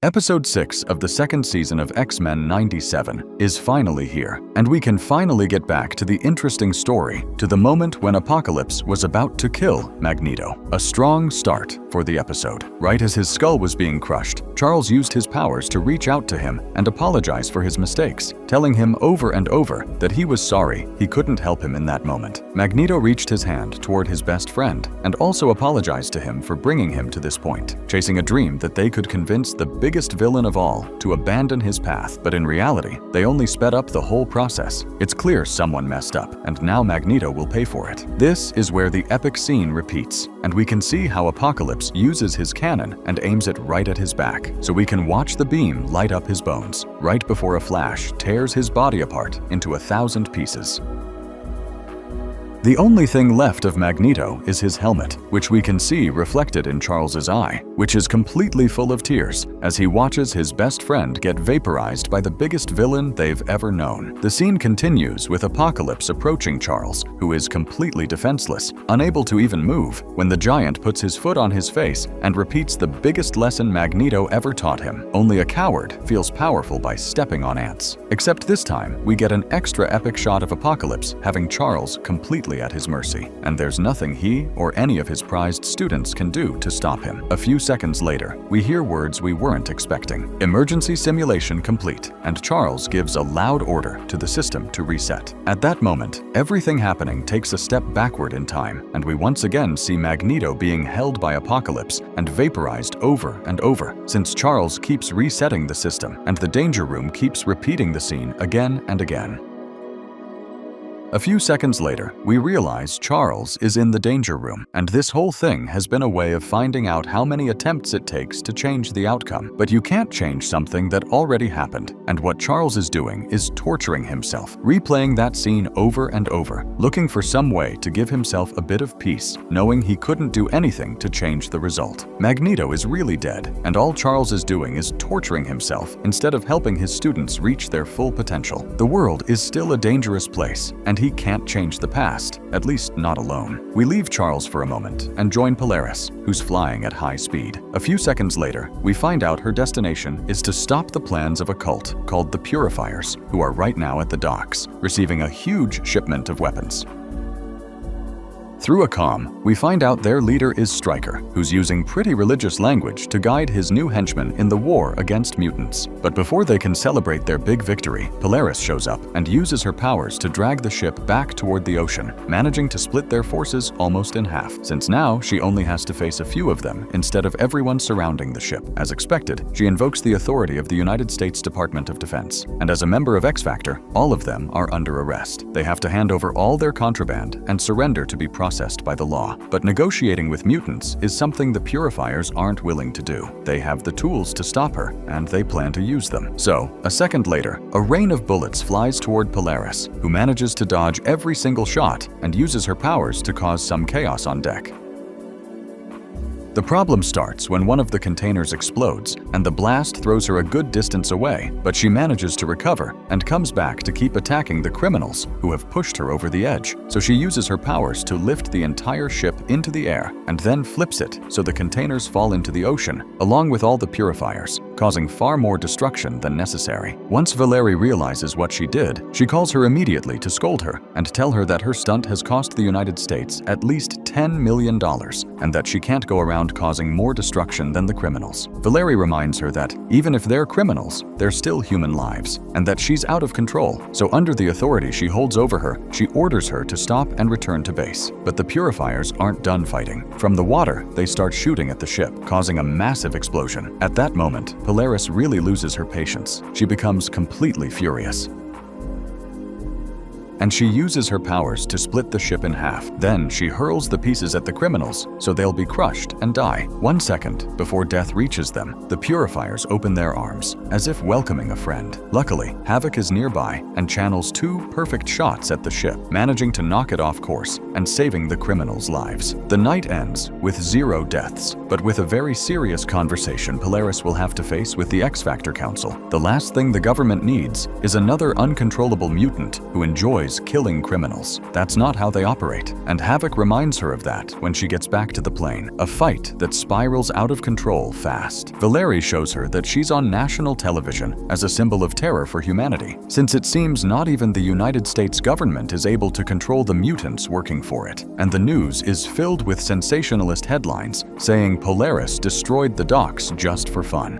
Episode 6 of the second season of X-Men 97 is finally here, and we can finally get back to the interesting story, to the moment when Apocalypse was about to kill Magneto. A strong start for the episode. Right as his skull was being crushed, Charles used his powers to reach out to him and apologize for his mistakes, telling him over and over that he was sorry he couldn't help him in that moment. Magneto reached his hand toward his best friend and also apologized to him for bringing him to this point, chasing a dream that they could convince the biggest villain of all to abandon his path, but in reality, they only sped up the whole process. It's clear someone messed up, and now Magneto will pay for it. This is where the epic scene repeats, and we can see how Apocalypse uses his cannon and aims it right at his back, so we can watch the beam light up his bones, right before a flash tears his body apart into 1,000 pieces. The only thing left of Magneto is his helmet, which we can see reflected in Charles's eye, which is completely full of tears as he watches his best friend get vaporized by the biggest villain they've ever known. The scene continues with Apocalypse approaching Charles, who is completely defenseless, unable to even move, when the giant puts his foot on his face and repeats the biggest lesson Magneto ever taught him. Only a coward feels powerful by stepping on ants. Except this time, we get an extra epic shot of Apocalypse having Charles completely at his mercy, and there's nothing he or any of his prized students can do to stop him. A few seconds later, we hear words we weren't expecting. Emergency simulation complete, and Charles gives a loud order to the system to reset. At that moment, everything happening takes a step backward in time, and we once again see Magneto being held by Apocalypse and vaporized over and over, since Charles keeps resetting the system, and the danger room keeps repeating the scene again and again. A few seconds later, we realize Charles is in the danger room, and this whole thing has been a way of finding out how many attempts it takes to change the outcome. But you can't change something that already happened, and what Charles is doing is torturing himself, replaying that scene over and over, looking for some way to give himself a bit of peace, knowing he couldn't do anything to change the result. Magneto is really dead, and all Charles is doing is torturing himself instead of helping his students reach their full potential. The world is still a dangerous place, and he can't change the past, at least not alone. We leave Charles for a moment and join Polaris, who's flying at high speed. A few seconds later, we find out her destination is to stop the plans of a cult called the Purifiers, who are right now at the docks, receiving a huge shipment of weapons. Through a comm, we find out their leader is Stryker, who's using pretty religious language to guide his new henchmen in the war against mutants. But before they can celebrate their big victory, Polaris shows up and uses her powers to drag the ship back toward the ocean, managing to split their forces almost in half, since now she only has to face a few of them instead of everyone surrounding the ship. As expected, she invokes the authority of the United States Department of Defense, and as a member of X-Factor, all of them are under arrest. They have to hand over all their contraband and surrender to be processed by the law. But negotiating with mutants is something the Purifiers aren't willing to do. They have the tools to stop her, and they plan to use them. So, a second later, a rain of bullets flies toward Polaris, who manages to dodge every single shot and uses her powers to cause some chaos on deck. The problem starts when one of the containers explodes, and the blast throws her a good distance away, but she manages to recover and comes back to keep attacking the criminals who have pushed her over the edge. So she uses her powers to lift the entire ship into the air and then flips it so the containers fall into the ocean, along with all the Purifiers, causing far more destruction than necessary. Once Valerie realizes what she did, she calls her immediately to scold her and tell her that her stunt has cost the United States at least $10 million, and that she can't go around causing more destruction than the criminals. Valerie reminds her that even if they're criminals, they're still human lives, and that she's out of control. So under the authority she holds over her, she orders her to stop and return to base. But the Purifiers aren't done fighting. From the water, they start shooting at the ship, causing a massive explosion. At that moment, Polaris really loses her patience. She becomes completely furious, and she uses her powers to split the ship in half. Then she hurls the pieces at the criminals so they'll be crushed and die. 1 second before death reaches them, the Purifiers open their arms, as if welcoming a friend. Luckily, Havoc is nearby and channels 2 perfect shots at the ship, managing to knock it off course and saving the criminals' lives. The night ends with 0 deaths, but with a very serious conversation Polaris will have to face with the X-Factor Council. The last thing the government needs is another uncontrollable mutant who enjoys killing criminals. That's not how they operate, and Havoc reminds her of that when she gets back to the plane. A fight fight that spirals out of control fast. Valerie shows her that she's on national television as a symbol of terror for humanity, since it seems not even the United States government is able to control the mutants working for it. And the news is filled with sensationalist headlines saying Polaris destroyed the docks just for fun.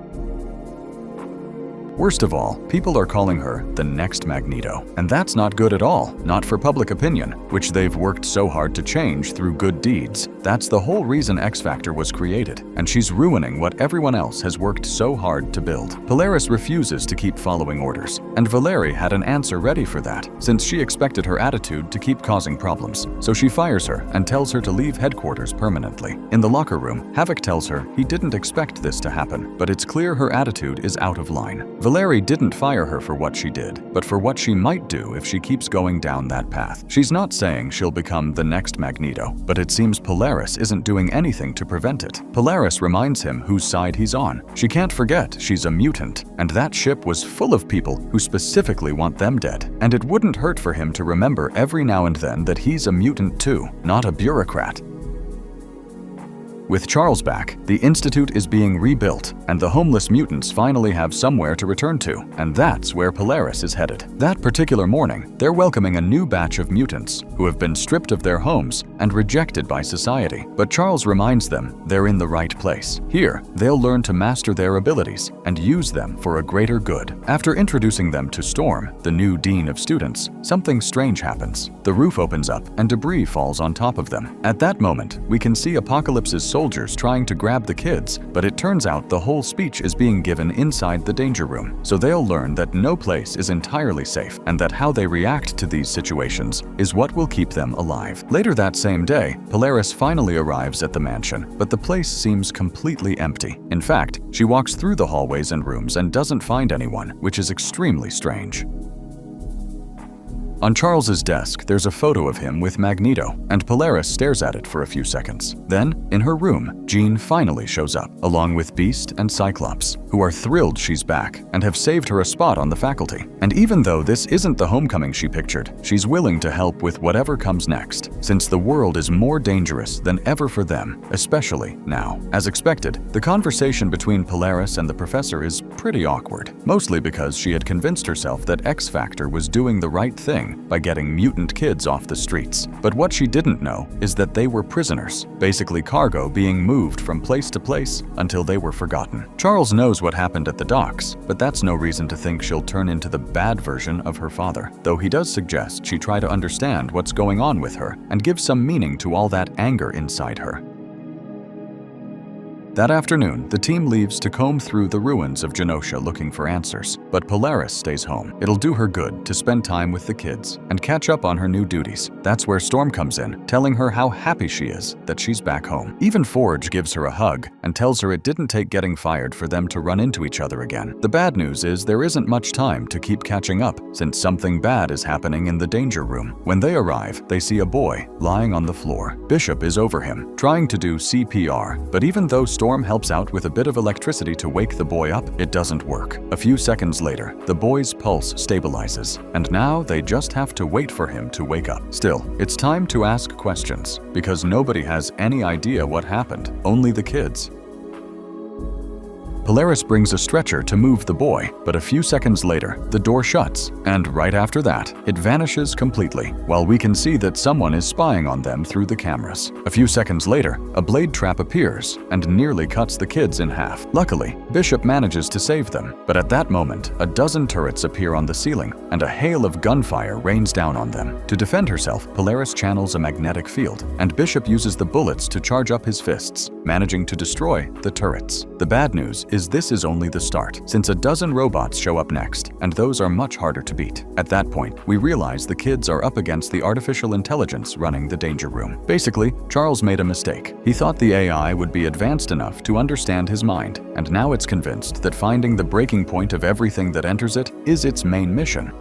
Worst of all, people are calling her the next Magneto. And that's not good at all, not for public opinion, which they've worked so hard to change through good deeds. That's the whole reason X-Factor was created, and she's ruining what everyone else has worked so hard to build. Polaris refuses to keep following orders, and Valerie had an answer ready for that, since she expected her attitude to keep causing problems. So she fires her and tells her to leave headquarters permanently. In the locker room, Havoc tells her he didn't expect this to happen, but it's clear her attitude is out of line. Valerie didn't fire her for what she did, but for what she might do if she keeps going down that path. She's not saying she'll become the next Magneto, but it seems Polaris isn't doing anything to prevent it. Polaris reminds him whose side he's on. She can't forget she's a mutant, and that ship was full of people who specifically want them dead. And it wouldn't hurt for him to remember every now and then that he's a mutant too, not a bureaucrat. With Charles back, the Institute is being rebuilt, and the homeless mutants finally have somewhere to return to, and that's where Polaris is headed. That particular morning, they're welcoming a new batch of mutants who have been stripped of their homes and rejected by society. But Charles reminds them they're in the right place. Here, they'll learn to master their abilities and use them for a greater good. After introducing them to Storm, the new dean of students, something strange happens. The roof opens up and debris falls on top of them. At that moment, we can see Apocalypse's soldiers trying to grab the kids, but it turns out the whole speech is being given inside the danger room. So they'll learn that no place is entirely safe, and that how they react to these situations is what will keep them alive. Later that same day, Polaris finally arrives at the mansion, but the place seems completely empty. In fact, she walks through the hallways and rooms and doesn't find anyone, which is extremely strange. On Charles's desk, there's a photo of him with Magneto, and Polaris stares at it for a few seconds. Then, in her room, Jean finally shows up, along with Beast and Cyclops, who are thrilled she's back and have saved her a spot on the faculty. And even though this isn't the homecoming she pictured, she's willing to help with whatever comes next, since the world is more dangerous than ever for them, especially now. As expected, the conversation between Polaris and the professor is pretty awkward, mostly because she had convinced herself that X-Factor was doing the right thing by getting mutant kids off the streets. But what she didn't know is that they were prisoners, basically cargo being moved from place to place until they were forgotten. Charles knows what happened at the docks, but that's no reason to think she'll turn into the bad version of her father, though he does suggest she try to understand what's going on with her and give some meaning to all that anger inside her. That afternoon, the team leaves to comb through the ruins of Genosha looking for answers, but Polaris stays home. It'll do her good to spend time with the kids and catch up on her new duties. That's where Storm comes in, telling her how happy she is that she's back home. Even Forge gives her a hug and tells her it didn't take getting fired for them to run into each other again. The bad news is there isn't much time to keep catching up, since something bad is happening in the danger room. When they arrive, they see a boy lying on the floor. Bishop is over him, trying to do CPR, but even though Storm helps out with a bit of electricity to wake the boy up, it doesn't work. A few seconds later, the boy's pulse stabilizes, and now they just have to wait for him to wake up. Still, it's time to ask questions, because nobody has any idea what happened, only the kids. Polaris brings a stretcher to move the boy, but a few seconds later, the door shuts, and right after that, it vanishes completely, while we can see that someone is spying on them through the cameras. A few seconds later, a blade trap appears and nearly cuts the kids in half. Luckily, Bishop manages to save them, but at that moment, a dozen turrets appear on the ceiling, and a hail of gunfire rains down on them. To defend herself, Polaris channels a magnetic field, and Bishop uses the bullets to charge up his fists, managing to destroy the turrets. The bad news is this is only the start, since a dozen robots show up next, and those are much harder to beat. At that point, we realize the kids are up against the artificial intelligence running the danger room. Basically, Charles made a mistake. He thought the AI would be advanced enough to understand his mind, and now it's convinced that finding the breaking point of everything that enters it is its main mission.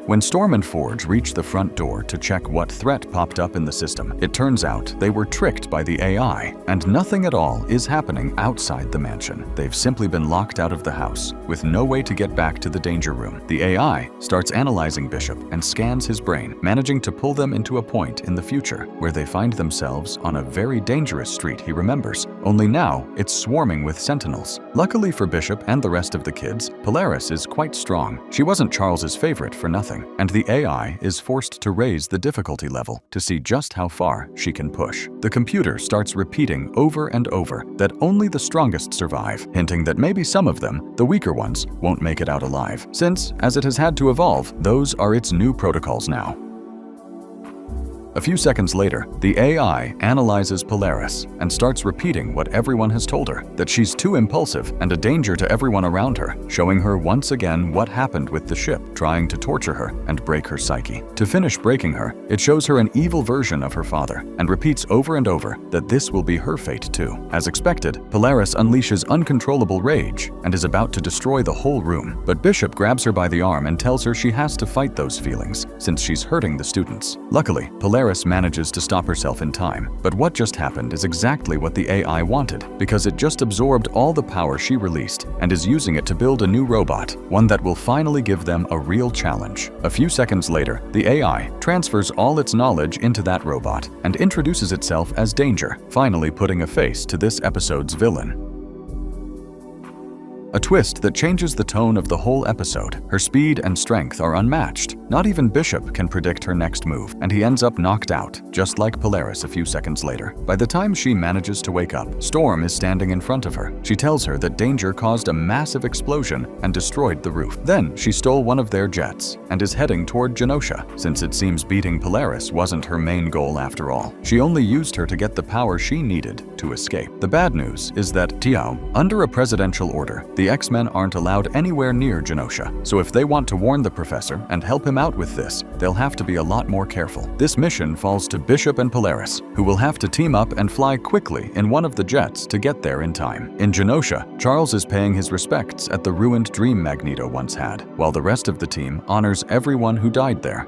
When Storm and Forge reach the front door to check what threat popped up in the system, it turns out they were tricked by the AI, and nothing at all is happening outside the mansion. They've simply been locked out of the house, with no way to get back to the danger room. The AI starts analyzing Bishop and scans his brain, managing to pull them into a point in the future where they find themselves on a very dangerous street he remembers, only now it's swarming with sentinels. Luckily for Bishop and the rest of the kids, Polaris is quite strong. She wasn't Charles's favorite for nothing, and the AI is forced to raise the difficulty level to see just how far she can push. The computer starts repeating over and over that only the strongest survive, hinting that maybe some of them, the weaker ones, won't make it out alive, since, as it has had to evolve, those are its new protocols now. A few seconds later, the AI analyzes Polaris and starts repeating what everyone has told her, that she's too impulsive and a danger to everyone around her, showing her once again what happened with the ship trying to torture her and break her psyche. To finish breaking her, it shows her an evil version of her father and repeats over and over that this will be her fate too. As expected, Polaris unleashes uncontrollable rage and is about to destroy the whole room, but Bishop grabs her by the arm and tells her she has to fight those feelings since she's hurting the students. Luckily, Polaris manages to stop herself in time, but what just happened is exactly what the AI wanted, because it just absorbed all the power she released and is using it to build a new robot, one that will finally give them a real challenge. A few seconds later, the AI transfers all its knowledge into that robot and introduces itself as Danger, finally putting a face to this episode's villain. A twist that changes the tone of the whole episode. Her speed and strength are unmatched. Not even Bishop can predict her next move, and he ends up knocked out, just like Polaris a few seconds later. By the time she manages to wake up, Storm is standing in front of her. She tells her that Danger caused a massive explosion and destroyed the roof. Then she stole one of their jets and is heading toward Genosha, since it seems beating Polaris wasn't her main goal after all. She only used her to get the power she needed to escape. The bad news is that Tiao, under a presidential order, the X-Men aren't allowed anywhere near Genosha, so if they want to warn the professor and help him out with this, they'll have to be a lot more careful. This mission falls to Bishop and Polaris, who will have to team up and fly quickly in one of the jets to get there in time. In Genosha, Charles is paying his respects at the ruined dream Magneto once had, while the rest of the team honors everyone who died there.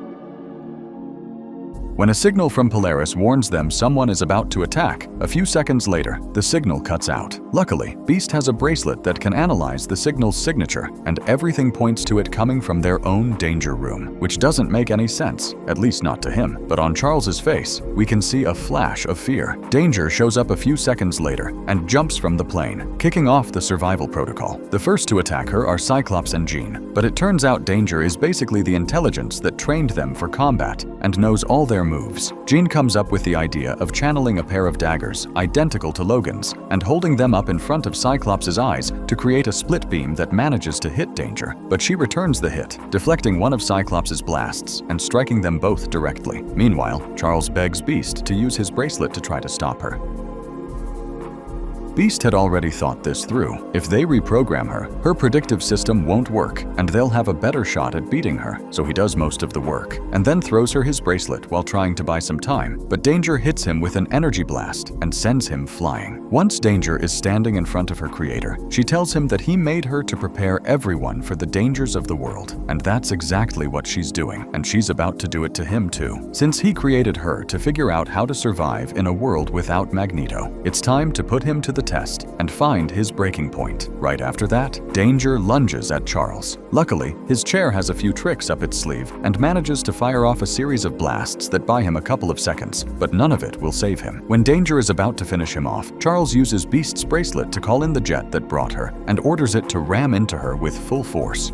When a signal from Polaris warns them someone is about to attack, a few seconds later, the signal cuts out. Luckily, Beast has a bracelet that can analyze the signal's signature, and everything points to it coming from their own danger room, which doesn't make any sense, at least not to him. But on Charles's face, we can see a flash of fear. Danger shows up a few seconds later and jumps from the plane, kicking off the survival protocol. The first to attack her are Cyclops and Jean, but it turns out Danger is basically the intelligence that trained them for combat and knows all their moves. Jean comes up with the idea of channeling a pair of daggers identical to Logan's and holding them up in front of Cyclops' eyes to create a split beam that manages to hit Danger, but she returns the hit, deflecting one of Cyclops' blasts and striking them both directly. Meanwhile, Charles begs Beast to use his bracelet to try to stop her. Beast had already thought this through. If they reprogram her, her predictive system won't work, and they'll have a better shot at beating her, so he does most of the work, and then throws her his bracelet while trying to buy some time, but Danger hits him with an energy blast and sends him flying. Once Danger is standing in front of her creator, she tells him that he made her to prepare everyone for the dangers of the world, and that's exactly what she's doing, and she's about to do it to him too. Since he created her to figure out how to survive in a world without Magneto, it's time to put him to the test and find his breaking point. Right after that, Danger lunges at Charles. Luckily, his chair has a few tricks up its sleeve and manages to fire off a series of blasts that buy him a couple of seconds, but none of it will save him. When Danger is about to finish him off, Charles uses Beast's bracelet to call in the jet that brought her and orders it to ram into her with full force.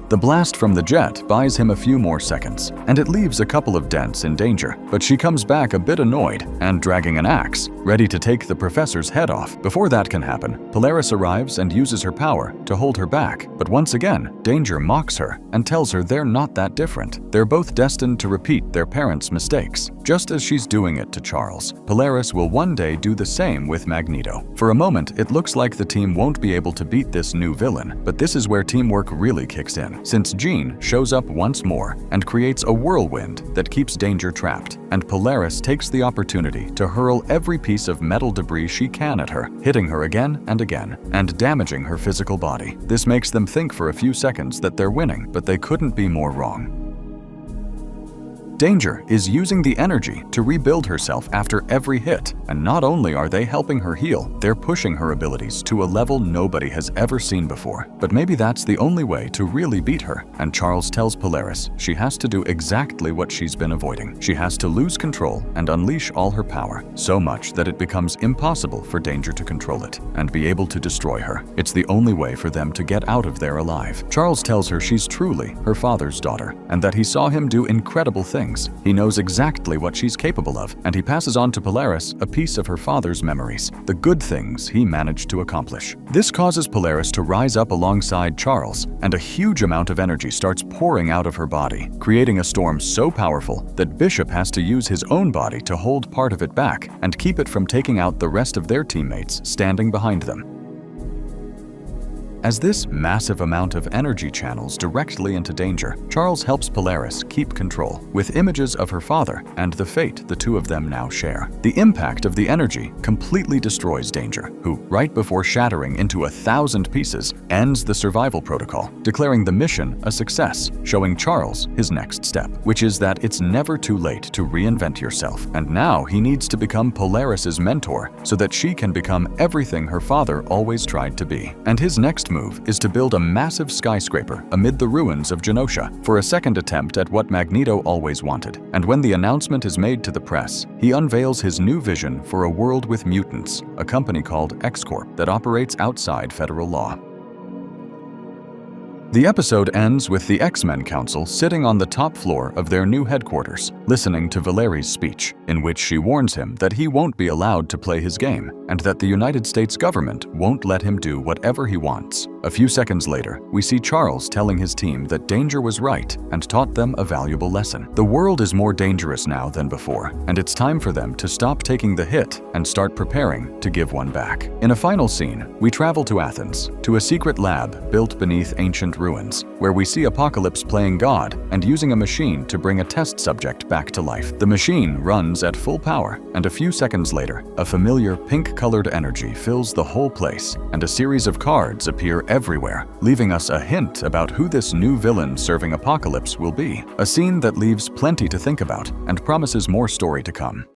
The blast from the jet buys him a few more seconds, and it leaves a couple of dents in Danger, but she comes back a bit annoyed and dragging an axe, ready to take the professor's head off. Before that can happen, Polaris arrives and uses her power to hold her back, but once again, Danger mocks her and tells her they're not that different. They're both destined to repeat their parents' mistakes. Just as she's doing it to Charles, Polaris will one day do the same with Magneto. For a moment, it looks like the team won't be able to beat this new villain, but this is where teamwork really kicks in. shocking, since Jean shows up once more and creates a whirlwind that keeps Danger trapped, and Polaris takes the opportunity to hurl every piece of metal debris she can at her, hitting her again and again, and damaging her physical body. This makes them think for a few seconds that they're winning, but they couldn't be more wrong. Danger is using the energy to rebuild herself after every hit, and not only are they helping her heal, they're pushing her abilities to a level nobody has ever seen before. But maybe that's the only way to really beat her, and Charles tells Polaris she has to do exactly what she's been avoiding. She has to lose control and unleash all her power, so much that it becomes impossible for Danger to control it and be able to destroy her. It's the only way for them to get out of there alive. Charles tells her she's truly her father's daughter, and that he saw him do incredible things. He knows exactly what she's capable of, and he passes on to Polaris a piece of her father's memories, the good things he managed to accomplish. This causes Polaris to rise up alongside Charles, and a huge amount of energy starts pouring out of her body, creating a storm so powerful that Bishop has to use his own body to hold part of it back and keep it from taking out the rest of their teammates standing behind them. As this massive amount of energy channels directly into Danger, Charles helps Polaris keep control, with images of her father and the fate the two of them now share. The impact of the energy completely destroys Danger, who, right before shattering into 1,000 pieces, ends the survival protocol, declaring the mission a success, showing Charles his next step, which is that it's never too late to reinvent yourself, and now he needs to become Polaris's mentor so that she can become everything her father always tried to be. And his next move is to build a massive skyscraper amid the ruins of Genosha for a second attempt at what Magneto always wanted. And when the announcement is made to the press, he unveils his new vision for a world with mutants, a company called X-Corp that operates outside federal law. The episode ends with the X-Men Council sitting on the top floor of their new headquarters, listening to Valeri's speech, in which she warns him that he won't be allowed to play his game, and that the United States government won't let him do whatever he wants. A few seconds later, we see Charles telling his team that Danger was right and taught them a valuable lesson. The world is more dangerous now than before, and it's time for them to stop taking the hit and start preparing to give one back. In a final scene, we travel to Athens, to a secret lab built beneath ancient ruins, where we see Apocalypse playing God and using a machine to bring a test subject back to life. The machine runs at full power, and a few seconds later, a familiar pink-colored energy fills the whole place, and a series of cards appear everywhere, leaving us a hint about who this new villain serving Apocalypse will be. A scene that leaves plenty to think about and promises more story to come.